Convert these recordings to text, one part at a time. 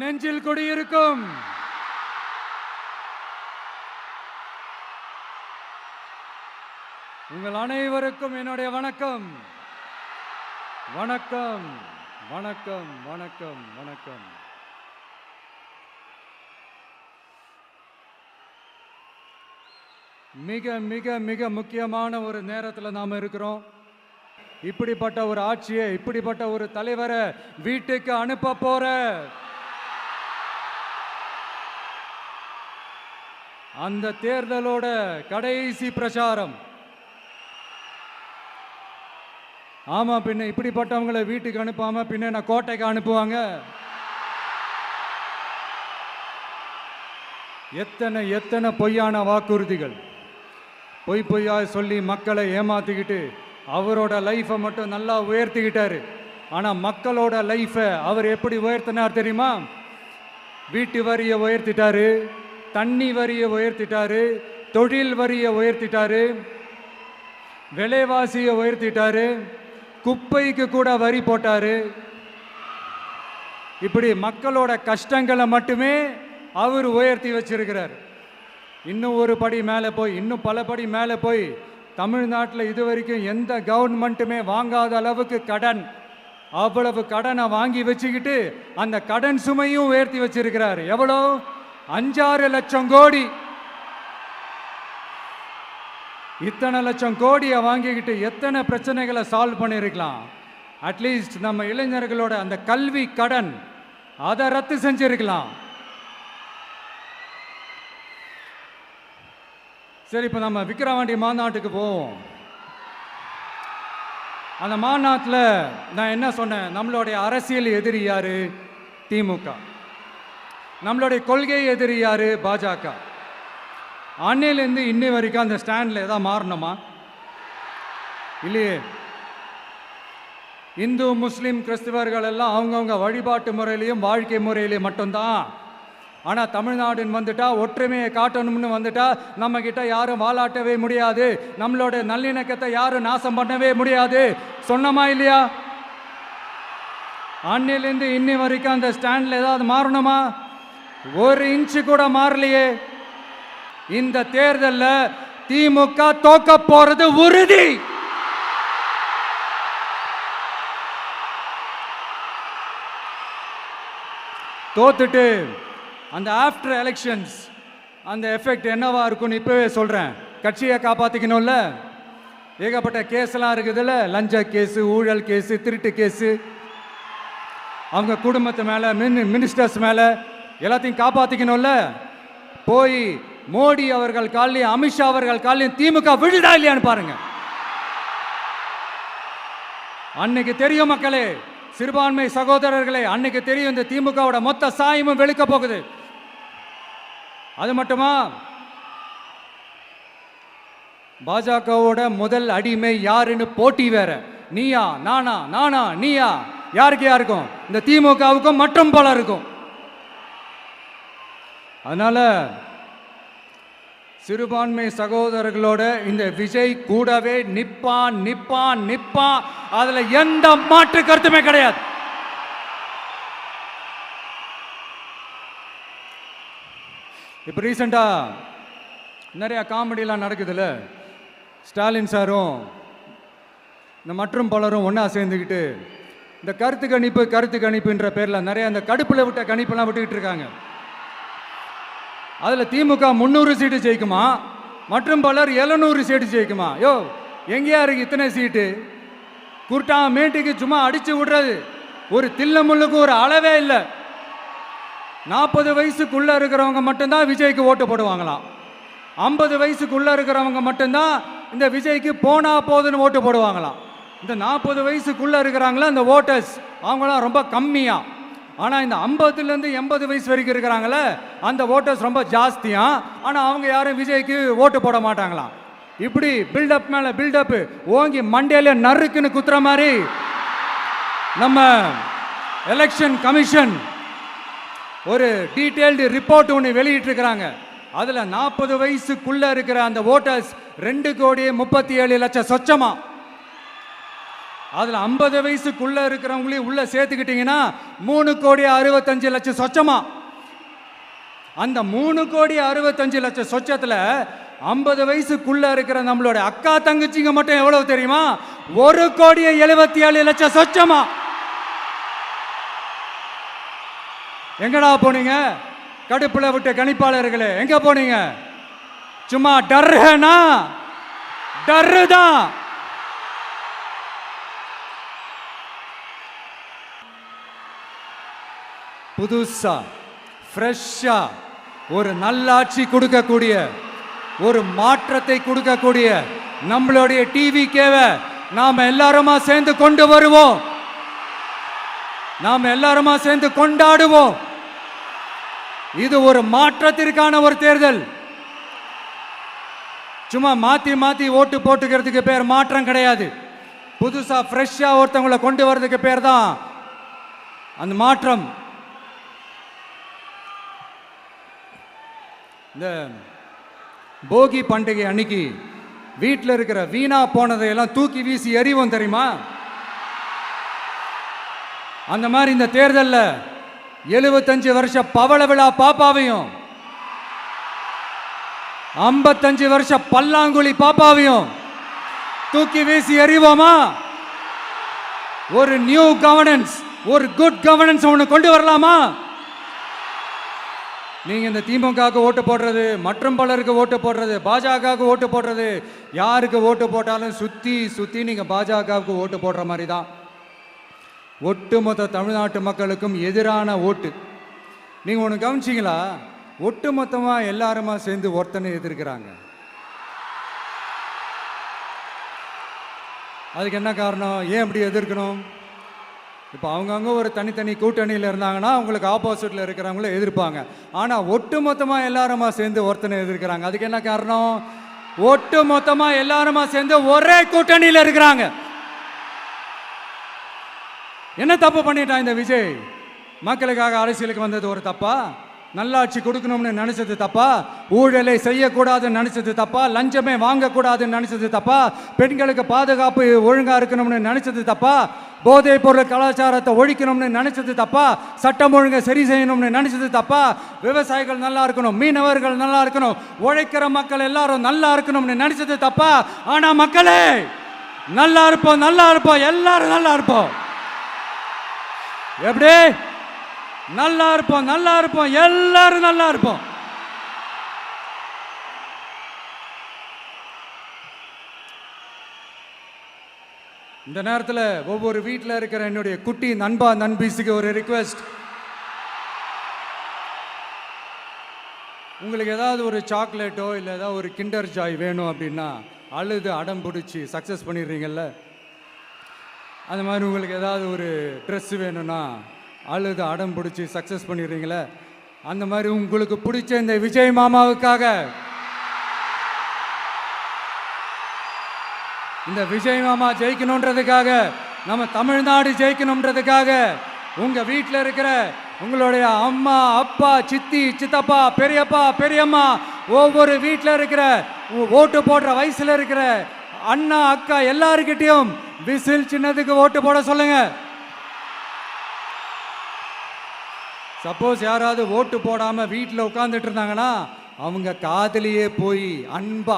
நெஞ்சில் குடியிருக்கும் உங்கள் அனைவருக்கும் என்னுடைய வணக்கம். வணக்கம் வணக்கம் வணக்கம் வணக்கம். மிக மிக மிக முக்கியமான ஒரு நேரத்தில் நாம் இருக்கிறோம். இப்படிப்பட்ட ஒரு ஆட்சியை, இப்படிப்பட்ட ஒரு தலைவரை வீட்டுக்கு அனுப்ப போற அந்த தேர்தலோட கடைசி பிரச்சாரம். ஆமா, பின்ன இப்படிப்பட்டவங்களை வீட்டுக்கு அனுப்பாம பின்ன நான் கோட்டைக்கு அனுப்புவாங்க? எத்தனை எத்தனை பொய்யான வாக்குறுதிகள், பொய்யா சொல்லி மக்களை ஏமாத்திக்கிட்டு அவரோட லைஃபை மட்டும் நல்லா உயர்த்திக்கிட்டாரு. ஆனால் மக்களோட லைஃபை அவர் எப்படி உயர்த்தினார் தெரியுமா? வீட்டு வரியை உயர்த்திட்டாரு, தண்ணி வரியை உயர்த்திட்டாரு, தொழில் வரியை உயர்த்திட்டாரு, விலைவாசியை உயர்த்திட்டாரு, குப்பைக்கு கூட வரி போட்டாரு. இப்படி மக்களோட கஷ்டங்களை மட்டுமே அவர் உயர்த்தி வச்சிருக்கிறார். இன்னும் ஒரு படி மேலே போய், இன்னும் பல படி மேலே போய், தமிழ்நாட்டில் இது வரைக்கும் எந்த கவர்மெண்ட்டுமே வாங்காத அளவுக்கு கடன், அவ்வளவு கடனை வாங்கி வச்சுக்கிட்டு அந்த கடன் சுமையும் உயர்த்தி வச்சிருக்கிறார். எவ்வளோ? 5-6 லட்சம் கோடி. இத்தனை லட்சம் கோடியை வாங்கிக்கிட்டு எத்தனை பிரச்சனைகளை சால்வ் பண்ணியிருக்கலாம். அட்லீஸ்ட் நம்ம இளைஞர்களோட அந்த கல்வி கடன் அதை ரத்து செஞ்சிருக்கலாம். சரி, இப்போ நம்ம விக்கிரவாண்டி மாநாட்டுக்கு போவோம். அந்த மாநாட்டில் நான் என்ன சொன்னேன்? நம்மளுடைய அரசியல் எதிரி யாரு? திமுக. நம்மளுடைய கொள்கை எதிரி யாரு? பாஜக. அன்னையிலேருந்து இன்னி வரைக்கும் அந்த ஸ்டாண்டில் ஏதாவது மாறணுமா? இல்லையே. இந்து முஸ்லீம் கிறிஸ்தவர்கள் எல்லாம் அவங்கவுங்க வழிபாட்டு முறையிலையும் வாழ்க்கை முறையிலையும் மட்டும்தான். ஆனால் தமிழ்நாடுன்னு வந்துட்டா, ஒற்றுமையை காட்டணும்னு வந்துட்டா, நம்ம கிட்ட யாரும் வாலாட்டவே முடியாது, நம்மளோட நல்லிணக்கத்தை யாரும் நாசம் பண்ணவே முடியாது. சொன்னமா இல்லையா? அன்னிலேருந்து இன்னி வரைக்கும் அந்த ஸ்டாண்டில் ஏதாவது மாறணுமா? ஒரு இன்ச்சு கூட மாறலையே. இந்த தேர்தலில் திமுக தோக்க போறது உறுதி. தோத்துட்டு அந்த ஆஃப்டர் எலெக்ஷன்ஸ் அந்த எஃபெக்ட் என்னவா இருக்குன்னு இப்பவே சொல்றேன். கட்சியை காப்பாத்திக்கணும்ல. ஏகப்பட்ட கேஸ்லாம் இருக்குதுல்ல, லஞ்ச கேஸு, ஊழல் கேஸு, திருட்டு கேஸு, அவங்க குடும்பத்து மேல, மினிஸ்டர்ஸ் மேல எல்லாத்தையும் காப்பாத்திக்கணும்ல. போய் மோடி அவர்கள் காலையும் அமித்ஷா அவர்கள் காலையும் திமுக விழுதா இல்லையான்னு பாருங்க. அன்னைக்கு தெரியும் மக்களே, சிறுபான்மை சகோதரர்களே, அன்னைக்கு தெரியும் இந்த திமுகவோட மொத்த சாயமும் வெளுக்க போகுது. அது மட்டுமா, பாஜகவோட முதல் அடிமை யாருன்னு போட்டி வேற. நீயா நானா, நானா நீயா, யாருக்கு யாருக்கும்? இந்த திமுகவுக்கும் மற்றும் பலருக்கும். அதனால சிறுபான்மை சகோதரர்களோட இந்த விஜய் கூடவே நிப்பான் நிப்பான் நிப்பான். அதுல எந்த மாற்று கருத்துமே கிடையாது. இப்ப ரீசெண்டா நிறைய காமெடியெல்லாம் நடக்குதுல்ல. ஸ்டாலின் சாரும் இந்த மற்றும் பலரும் ஒன்னா சேர்ந்துக்கிட்டு இந்த கருத்து கணிப்புன்ற பேர்ல நிறைய அந்த கடுப்புல விட்ட கணிப்பெல்லாம் விட்டுக்கிட்டு இருக்காங்க. அதில் திமுக 300 சீட்டு ஜெயிக்குமா, மற்றும் பலர் 700 சீட்டு ஜெயிக்குமா? யோ, எங்கேயா இருக்கு இத்தனை சீட்டு? குர்ட்டா மேட்டுக்கு சும்மா அடிச்சு விடுறது. ஒரு தில்ல முள்ளுக்கு ஒரு அளவே இல்லை. 40 வயசுக்குள்ள இருக்கிறவங்க மட்டும்தான் விஜய்க்கு ஓட்டு போடுவாங்களாம். 50 வயசுக்குள்ள இருக்கிறவங்க மட்டும்தான் இந்த விஜய்க்கு போனா போதுன்னு ஓட்டு போடுவாங்களாம். இந்த 40 வயசுக்குள்ள இருக்கிறாங்களா இந்த ஓட்டர்ஸ், அவங்களாம் ரொம்ப கம்மியா. ஆனால் இந்த 50லேருந்து 80 வயசு வரைக்கும் இருக்கிறாங்களே அந்த ஓட்டர்ஸ் ரொம்ப ஜாஸ்தியா. ஆனால் அவங்க யாரும் விஜய்க்கு ஓட்டு போட மாட்டாங்களாம். இப்படி பில்டப் மேலே பில்டப் ஓங்கி மண்டையில நறுக்குன்னு குத்துற மாதிரி நம்ம எலெக்ஷன் கமிஷன் ஒரு டீட்டெயில்டு ரிப்போர்ட் ஒன்று வெளியிட்டு இருக்கிறாங்க. அதில் 40 வயசுக்குள்ள இருக்கிற அந்த ஓட்டர்ஸ் 2,37,00,000 சொச்சமா. அதுல 50 வயசுக்குள்ள இருக்கிறவங்களையும் உள்ள சேர்த்துக்கிட்டீங்கன்னா 3,65,00,000 சொச்சமா. அந்த 3,65,00,000 சொச்சத்துல 50 வயசுக்குள்ள இருக்கிற நம்மளோட அக்கா தங்கச்சிங்க மட்டும் எவ்வளவு தெரியுமா? 1,77,00,000 சொச்சமா. எங்கடா போனீங்க கடுப்புல விட்ட கணிப்பாளர்களே? எங்க போனீங்க? சும்மா டர்னா டர்தான். புதுசா ஃப்ரெஷ்ஷா ஒரு நல்லாட்சி கொடுக்கக்கூடிய, ஒரு மாற்றத்தை கொடுக்கக்கூடிய நம்மளுடைய டிவிகேவை நாம எல்லாருமா சேர்ந்து கொண்டு வருவோம். நாம எல்லாருமா சேர்ந்து கொண்டாடுவோம். இது ஒரு மாற்றத்திற்கான ஒரு தேர்தல். சும்மா மாத்தி மாத்தி ஓட்டு போட்டுக்கிறதுக்கு பேர் மாற்றம் கிடையாது. புதுசா ஃப்ரெஷ்ஷா ஒருத்தவங்களை கொண்டு வர்றதுக்கு பேர் தான் அந்த மாற்றம். இந்த போகி பண்டிகை அன்னைக்கு வீட்டில் இருக்கிற வீணா போனதையெல்லாம் தூக்கி வீசி எறிவோம் தெரியுமா? அந்த மாதிரி இந்த தேர்தலில் 75 வருஷ பவள விழா பாப்பாவையும் 55 வருஷ பல்லாங்குழி பாப்பாவையும் தூக்கி வீசி எறிவோமா? ஒரு நியூ கவர்னன்ஸ், ஒரு குட் கவர்னன்ஸ் ஒன்று கொண்டு வரலாமா? நீங்க இந்த திமுகவுக்கு ஓட்டு போடுறது, மற்றும் பலருக்கு ஓட்டு போடுறது, பாஜகவுக்கு ஓட்டு போடுறது, யாருக்கு ஓட்டு போட்டாலும் சுத்தி சுத்தி நீங்க பாஜகவுக்கு ஓட்டு போடுற மாதிரி தான். ஒட்டுமொத்த தமிழ்நாட்டு மக்களுக்கும் எதிரான ஓட்டு. நீங்க ஒன்று கவனிச்சிங்களா? ஒட்டுமொத்தமா எல்லாருமா சேர்ந்து ஒருத்தனை எதிர்க்கிறாங்க. அதுக்கு என்ன காரணம்? ஏன் அப்படி எதிர்க்கணும்? இப்போ அவங்கவுங்க ஒரு தனித்தனி கூட்டணியில் இருந்தாங்கன்னா அவங்களுக்கு ஆப்போசிட்டில் இருக்கிறவங்கள எதிர்ப்பாங்க. ஆனால் ஒட்டு மொத்தமாக எல்லாருமா சேர்ந்து ஒருத்தனை எதிர்க்கிறாங்க. அதுக்கு என்ன காரணம்? ஒட்டு மொத்தமாக எல்லாருமா சேர்ந்து ஒரே கூட்டணியில் இருக்கிறாங்க. என்ன தப்பு பண்ணிட்டான் இந்த விஜய்? மக்களுக்காக அரசியலுக்கு வந்தது ஒரு தப்பா? நல்லாட்சி கொடுக்கணும்னு நினைச்சது தப்பா? ஊழலை செய்யக்கூடாதுன்னு நினைச்சது தப்பா? லஞ்சமே வாங்கக்கூடாதுன்னு நினைச்சது தப்பா? பெண்களுக்கு பாதுகாப்பு ஒழுங்கா இருக்கணும்னு நினைச்சது தப்பா? போதைப் பொருள் கலாச்சாரத்தை ஒழிக்கணும்னு நினைச்சது தப்பா? சட்டம் ஒழுங்கை சரி செய்யணும்னு நினைச்சது தப்பா? விவசாயிகள் நல்லா இருக்கணும், மீனவர்கள் நல்லா இருக்கணும், உழைக்கிற மக்கள் எல்லாரும் நல்லா இருக்கணும்னு நினைச்சது தப்பா? ஆனா மக்களே நல்லா இருப்போம், நல்லா இருப்போம், எல்லாரும் நல்லா இருப்போம். எப்படி நல்லா இருப்போம்? நல்லா இருப்போம், எல்லாரும் நல்லா இருப்போம். இந்த நேரத்தில் ஒவ்வொரு வீட்டில் இருக்கிற என்னுடைய குட்டி நண்பா நண்பீஸுக்கு ஒரு ரிக்வெஸ்ட். உங்களுக்கு ஏதாவது ஒரு சாக்லேட்டோ இல்லை ஏதாவது ஒரு கிண்டர் ஜாய் வேணும் அப்படின்னா அழுது அடம் பிடிச்சி சக்ஸஸ் பண்ணிடுறீங்கல்ல. அந்த மாதிரி உங்களுக்கு ஏதாவது ஒரு ட்ரெஸ் வேணும்னா அழுது அடம் பிடிச்சி சக்ஸஸ் பண்ணிடுறீங்களே. அந்த மாதிரி உங்களுக்கு பிடிச்ச இந்த விஜய் மாமாவுக்காக, இந்த விஜய் மாமா ஜெயிக்கணுன்றதுக்காக, நம்ம தமிழ்நாடு ஜெயிக்கணுன்றதுக்காக உங்க வீட்டில் இருக்கிற உங்களுடைய அம்மா, அப்பா, சித்தி, சித்தப்பா, பெரியப்பா, பெரியம்மா, ஒவ்வொரு வீட்டில் இருக்கிற ஓட்டு போடுற வயசுல இருக்கிற அண்ணா, அக்கா எல்லாருக்கிட்டையும் விசில் சின்னதுக்கு ஓட்டு போட சொல்லுங்க. சப்போஸ் யாராவது ஓட்டு போடாம வீட்டில் உட்கார்ந்துட்டு இருந்தாங்கன்னா அவங்க காதலியே போய் அன்பா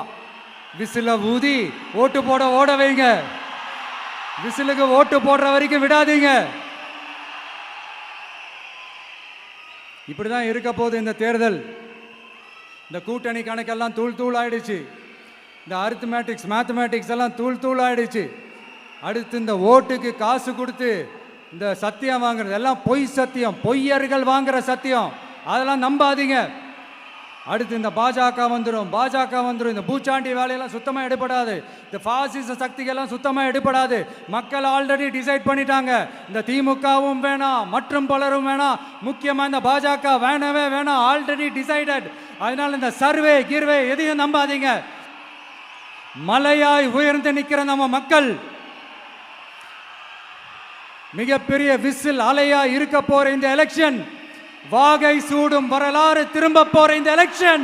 விசில ஊதி ஓட்டு போட ஓட வைங்க. விசிலுக்கு ஓட்டு போடுற வரைக்கும் விடாதீங்க. இப்படிதான் இருக்க போது இந்த தேர்தல். இந்த கூட்டணி கணக்கெல்லாம் தூள் தூள் ஆயிடுச்சு. இந்த அரித்மேட்டிக்ஸ், மேத்தமேட்டிக்ஸ் எல்லாம் தூள் தூள் ஆயிடுச்சு. அடுத்து இந்த ஓட்டுக்கு காசு கொடுத்து இந்த சத்தியம் வாங்குறது எல்லாம் பொய் சத்தியம், பொய்யர்கள் வாங்குற சத்தியம், அதெல்லாம் நம்பாதீங்க. அடுத்து இந்த பாஜக வந்துடும், இந்த பூச்சாண்டி வேலையெல்லாம் சுத்தமாக எடுபடாது. இந்த பாசிச சக்திகள்லாம் சுத்தமாக எடுபடாது. மக்கள் ஆல்ரெடி டிசைட் பண்ணிட்டாங்க. இந்த திமுகவும் வேணாம், மற்றும் பலரும் வேணாம், முக்கியமாக இந்த பாஜக வேணவே வேணாம், ஆல்ரெடி டிசைடட். அதனால இந்த சர்வே கீர்வே எதையும் நம்பாதீங்க. மலையாய் உயர்ந்து நிற்கிற நம்ம மக்கள் மிகப்பெரிய விசில் அலையா இருக்க போற இந்த எலெக்ஷன், வாகை சூடும் வரலாறு திரும்ப போற இந்த எலெக்ஷன்,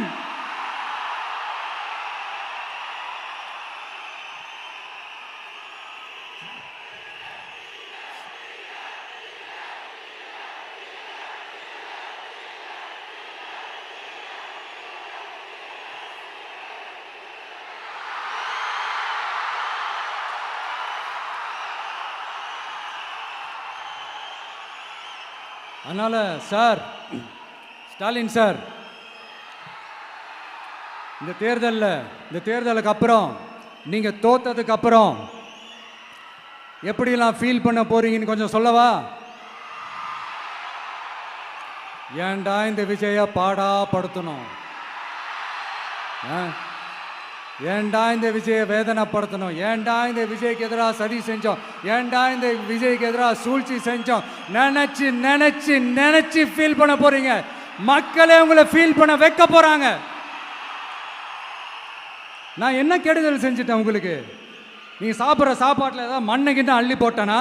அதனால சார், ஸ்டாலின் சார், இந்த தேர்தலுக்கு அப்புறம் நீங்க தோத்ததுக்கு அப்புறம் எப்படிலாம் ஃபீல் பண்ண போறீங்கன்னு கொஞ்சம் சொல்லவா? ஏன்டா இந்த விஜய பாடா படுத்தணும், ஏன்டா இந்த விஜயை வேதனைப்படுத்தணும், ஏன்டா இந்த விஜய்க்கு எதிராக சதி செஞ்சோம், ஏன்டா இந்த விஜய்க்கு எதிராக சூழ்ச்சி செஞ்சோம் நினைச்சு நினைச்சு நினைச்சு ஃபீல் பண்ண போறீங்க. மக்களே உங்களை ஃபீல் பண்ண வைக்க போறாங்க. நான் என்ன கெடுதல் செஞ்சுட்டேன் உங்களுக்கு? நீங்க சாப்பிட்ற சாப்பாட்டில் ஏதாவது மண்ணைக்கிட்ட அள்ளி போட்டேனா?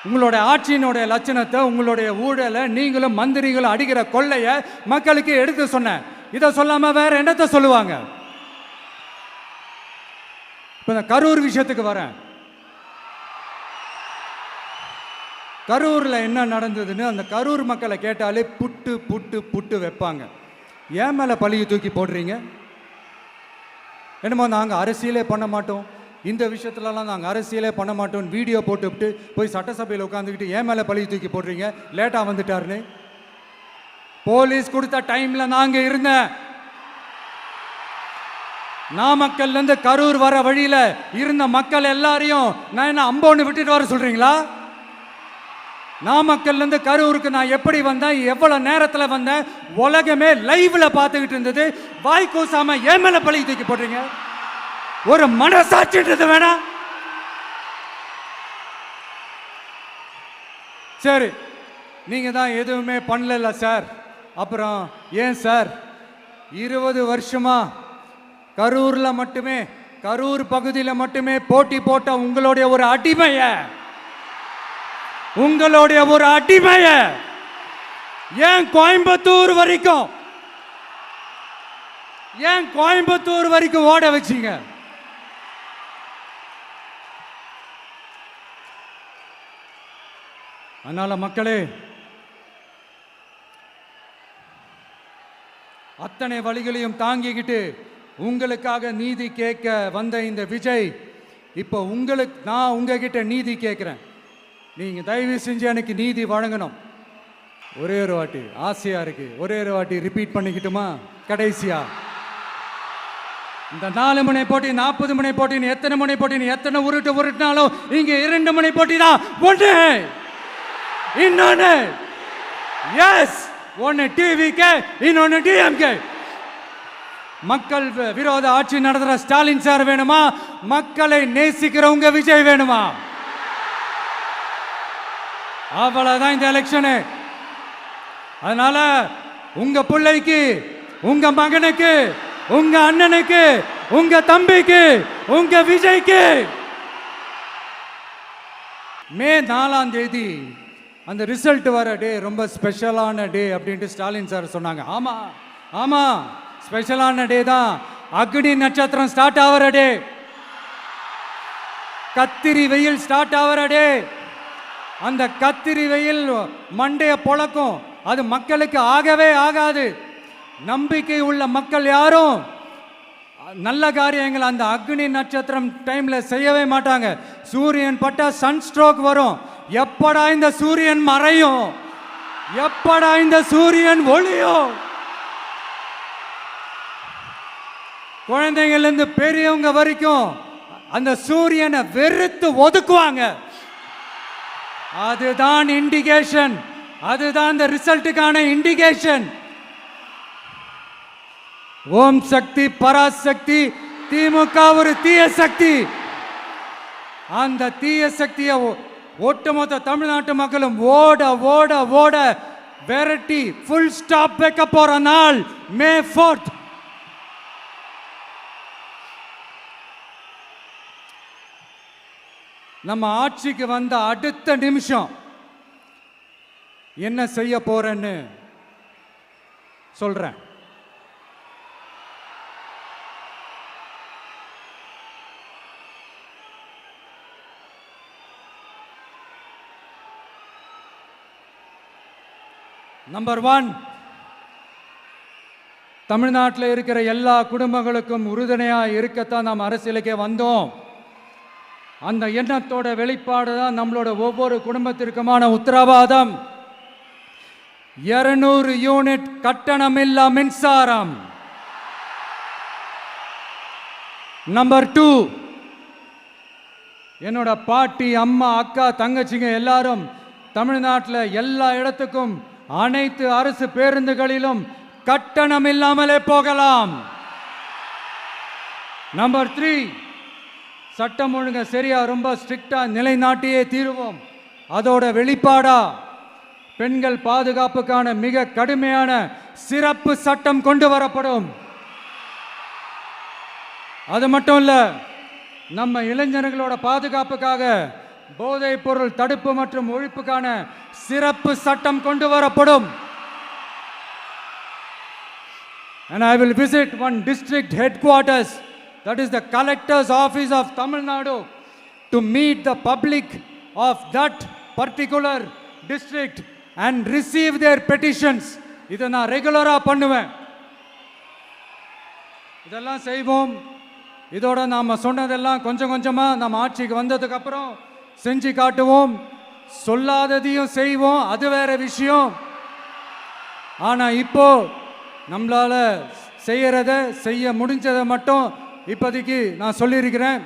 உங்களுடைய ஆட்சியினுடைய லட்சணத்தை, உங்களுடைய ஊழலை, நீங்களும் மந்திரிகளும் அடிக்கிற கொள்ளையை மக்களுக்கு எடுத்து சொன்னேன். இதை சொல்லாம வேற என்னத்தை சொல்லுவாங்க? இப்ப இந்த கரூர் விஷயத்துக்கு வரேன். கரூர்ல என்ன நடந்ததுன்னு அந்த கரூர் மக்களை கேட்டாலே புட்டு புட்டு புட்டு வைப்பாங்க. ஏன் மேல பழியை தூக்கி போடுறீங்க? என்னமோ நாங்கள் அரசியலே பண்ண மாட்டோம், இந்த விஷயத்துலலாம் நாங்கள் அரசியலே பண்ண மாட்டோம் வீடியோ போட்டுவிட்டு போய் சட்டசபையில் உட்காந்துக்கிட்டு ஏன் மேலே பழியை தூக்கி போடுறீங்க? லேட்டாக வந்துட்டாருன்னு போலீஸ் கொடுத்த டைம்ல நாங்க இருந்தேன். நாமக்கல்ல இருந்து கரூர் வர வழியில இருந்த மக்கள் எல்லாரையும் நான் என்ன அம்போன்னு விட்டுட்டு வர சொல்றீங்களா? நாமக்கல்ல இருந்து கரூருக்கு நான் எப்படி வந்தேன், எவ்வளவு நேரத்துல வந்தேன், உலகமே லைவ்ல பார்த்துக்கிட்டு இருந்தது. வாய் கூசாம ஏன் மேல பழி தூக்கி போடுறீங்க? ஒரு மனசாட்சின்றது வேணா? சரி, நீங்க தான் எதுவுமே பண்ணல சார். அப்புறம் ஏன் சார் 20 வருஷமா கரூர்ல மட்டுமே, கரூர் பகுதியில் மட்டுமே போட்டி போட்ட உங்களுடைய ஒரு அடிமைய ஏன் கோயம்புத்தூர் வரைக்கும் ஓட வச்சீங்க? அதனால மக்களே, அத்தனை வழிகளையும் தாங்கிக்கிட்டு உங்களுக்காக நீதி கேட்க வந்த இந்த விஜய், இப்போ நான் உங்ககிட்ட நீதி கேட்கிறேன். நீங்க தயவு செஞ்சு எனக்கு நீதி வழங்கணும். ஒரே ஒரு வாட்டி ஆசையா இருக்கு, ஒரே ஒரு வாட்டி ரிப்பீட் பண்ணிக்கிட்டுமா? கடைசியா இந்த 4 முனை போட்டி, 40 முனை போட்டின்னு எத்தனை முனை போட்டின்னு எத்தனை உருட்டினாலும் இங்க 2 முனை போட்டி தான். ஒன்று இன்னொன்னு எஸ், ஒன்னு டிவிகே, இன்னொன்னு டிஎம்கே. மக்கள் விரோத ஆட்சி நடத்துற ஸ்டாலின் சார் வேணுமா? மக்களை நேசிக்கிறவங்க விஜய் வேணுமா? அவ்வளவுதான் இந்த எலெக்ஷனு. அதனால உங்க பிள்ளைக்கு, உங்க மகனுக்கு, உங்க அண்ணனுக்கு, உங்க தம்பிக்கு, உங்க விஜய்க்கு மே 4ஆம் தேதி அந்த ரிசல்ட் வர டே ரொம்ப ஸ்பெஷலான டே அப்படின்ட்டு ஸ்டாலின் சார் சொன்னாங்க. ஆமா ஆமா, ஸ்பெஷலான டே தான். அக்னி நட்சத்திரம் ஸ்டார்ட் ஆகிற டே, கத்திரி வெயில் ஸ்டார்ட் ஆகிற டே. அந்த கத்திரி வெயில் மண்டைய பொழக்கும், அது மக்களுக்கு ஆகவே ஆகாது. நம்பிக்கை உள்ள மக்கள் யாரும் நல்ல காரியங்கள் அந்த அக்னி நட்சத்திரம் டைம்ல செய்யவே மாட்டாங்க. சூரியன் பட்டா சன் ஸ்ட்ரோக் வரும். எப்படா இந்த சூரியன் மறையும், எப்படா இந்த சூரியன் ஒளியும்? குழந்தைங்கள்ல இருந்து பெரியவங்க வரைக்கும் அந்த சூரியனை வெறுத்து ஒதுக்குவாங்க. அதுதான் இண்டிகேஷன், அதுதான் இந்த ரிசல்ட்டுக்கான இண்டிகேஷன். ஓம் சக்தி பராசக்தி, திமுக ஒரு தீய சக்தி. அந்த தீய சக்தியை ஒட்டுமொத்த தமிழ்நாட்டு மக்களும் ஓட ஓட ஓட விரட்டி ஃபுல் ஸ்டாப் வைக்க போற நாள் மே 4. நம்ம ஆட்சிக்கு வந்த அடுத்த நிமிஷம் என்ன செய்ய போறேன்னு சொல்றேன். நம்பர் 1, தமிழ்நாட்டில் இருக்கிற எல்லா குடும்பங்களுக்கும் உறுதுணையாக இருக்கத்தான் நாம் அரசியலுக்கே வந்தோம். அந்த எண்ணத்தோட வெளிப்பாடு தான் நம்மளோட ஒவ்வொரு குடும்பத்திற்குமான உத்தரவாதம். 200 யூனிட் கட்டணமில்லா மின்சாரம். நம்பர் 2, என்னோட பாட்டி, அம்மா, அக்கா, தங்கச்சிங்க எல்லாரும் தமிழ்நாட்டில் எல்லா இடத்துக்கும் அனைத்து அரசு பேருந்துகளிலும் கட்டணம் இல்லாமலே போகலாம். நம்பர் 3, சட்டம் ஒழுங்க சரியா ரொம்ப ஸ்ட்ரிக்டா நிலைநாட்டியே தீருவோம். அதோட வெளிப்பாடா பெண்கள் பாதுகாப்புக்கான மிக கடுமையான சிறப்பு சட்டம் கொண்டு வரப்படும். அது மட்டும் இல்ல, நம்ம இளைஞர்களோட பாதுகாப்புக்காக போதைப் பொருள் தடுப்பு மற்றும் ஒழிப்புக்கான சிறப்பு சட்டம் கொண்டு வரப்படும். And I will visit one district headquarters, that is the collector's office of Tamil Nadu, to meet the public of that particular district and receive their petitions. இதை நான் ரெகுலரா பண்ணுவேன். இதெல்லாம் செய்வோம். இதோட நாம சொன்னதெல்லாம் கொஞ்சம் கொஞ்சமா நம்ம ஆட்சிக்கு வந்ததுக்கு அப்புறம் செஞ்சு காட்டுவோம். சொல்லாததையும் செய்வோம், அது வேற விஷயம். ஆனா இப்போ நம்மளால செய்யறத செய்ய முடிஞ்சதை மட்டும் இப்போதைக்கு நான் சொல்லியிருக்கிறேன்.